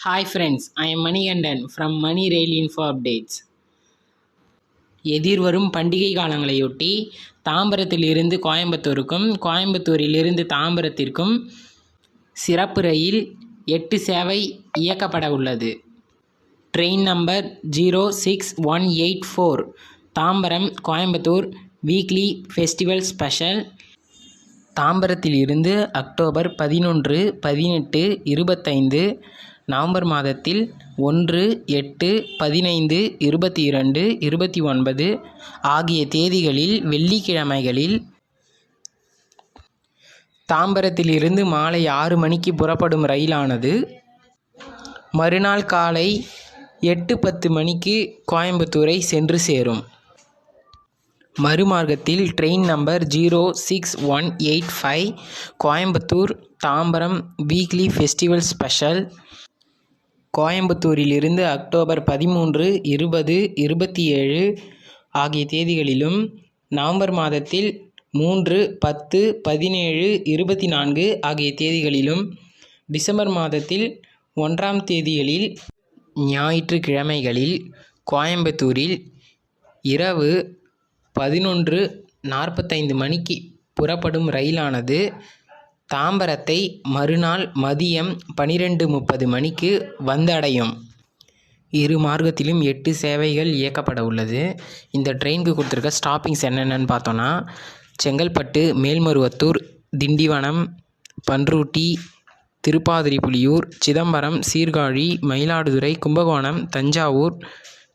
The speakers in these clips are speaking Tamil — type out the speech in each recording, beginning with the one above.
Hi friends, I am Manigandan from Money Rail Info Updates. எதிர்வரும் பண்டிகை காலங்களையொட்டி தாம்பரத்திலிருந்து கோயம்புத்தூருக்கும் கோயம்புத்தூரிலிருந்து தாம்பரத்திற்கும் சிறப்பு ரயில் 8 சேவை இயக்கப்பட உள்ளது. Train number 06184 Tambaram Coimbatore weekly festival special. தாம்பரத்திலிருந்து அக்டோபர் 11, 18, 25, நவம்பர் மாதத்தில் 1, 8, 15, 22, 29 ஆகிய தேதிகளில் வெள்ளிக்கிழமைகளில் தாம்பரத்திலிருந்து மாலை 6 மணிக்கு புறப்படும் ரயிலானது மறுநாள் காலை 8:10 மணிக்கு கோயம்புத்தூரை சென்று சேரும். மறுமார்க்கத்தில் train number 06185 Coimbatore Tambaram weekly festival special. கோயம்புத்தூரிலிருந்து அக்டோபர் 13, 20, 27 ஆகிய தேதிகளிலும் நவம்பர் மாதத்தில் 3, 10, 17, 24 ஆகிய தேதிகளிலும் டிசம்பர் மாதத்தில் 1ஆம் தேதிகளில் ஞாயிற்றுக்கிழமைகளில் கோயம்புத்தூரில் இரவு 11:45 மணிக்கு புறப்படும் ரயிலானது தாம்பரத்தை மறுநாள் மதியம் 12:30 மணிக்கு வந்தடையும். இரு மார்க்கத்திலும் 8 சேவைகள் இயக்கப்பட உள்ளது. இந்த ட்ரெயினுக்கு கொடுத்துருக்க ஸ்டாப்பிங்ஸ் என்னென்னு பார்த்தோன்னா, செங்கல்பட்டு, மேல்மருவத்தூர், திண்டிவனம், பண்ருட்டி, திருப்பாதிரிப்புலியூர், சிதம்பரம், சீர்காழி, மயிலாடுதுறை, கும்பகோணம், தஞ்சாவூர்,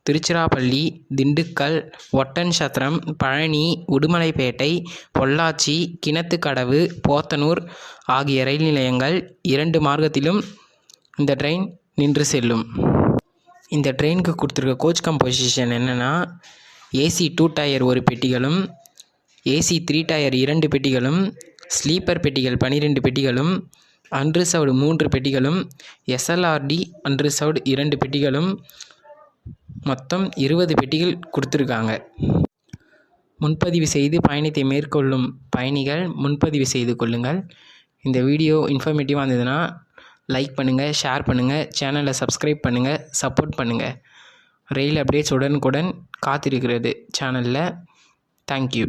திருச்சிராப்பள்ளி, திண்டுக்கல், ஒட்டன்சத்திரம், பழனி, உடுமலைப்பேட்டை, பொள்ளாச்சி, கிணத்துக்கடவு, போத்தனூர் ஆகிய ரயில் நிலையங்கள் 2 மார்க்கத்திலும் இந்த ட்ரெயின் நின்று செல்லும். இந்த ட்ரெயினுக்கு கொடுத்துருக்க கோச் கம்போசிஷன் என்னென்னா, ஏசி 2 டயர் 1 பெட்டிகளும், ஏசி 3 டயர் 2 பெட்டிகளும், ஸ்லீப்பர் பெட்டிகள் 12 பெட்டிகளும், அன்ரிசர்வ்டு 3 பெட்டிகளும், எஸ்எல்ஆர்டி அன்ரிசர்வ்டு 2 பெட்டிகளும், மொத்தம் 20 பெட்டிகள் கொடுத்துருக்காங்க. முன்பதிவு செய்து பயணத்தை மேற்கொள்ளும் பயணிகள் முன்பதிவு செய்து கொள்ளுங்கள். இந்த வீடியோ இன்ஃபர்மேட்டிவாக இருந்ததுன்னா லைக் பண்ணுங்கள், ஷேர் பண்ணுங்கள், சேனலை சப்ஸ்கிரைப் பண்ணுங்கள், சப்போர்ட் பண்ணுங்கள். ரயில் அப்டேட்ஸ் உடனுக்குடன் காத்திருக்கிறது சேனலில். தேங்க்யூ.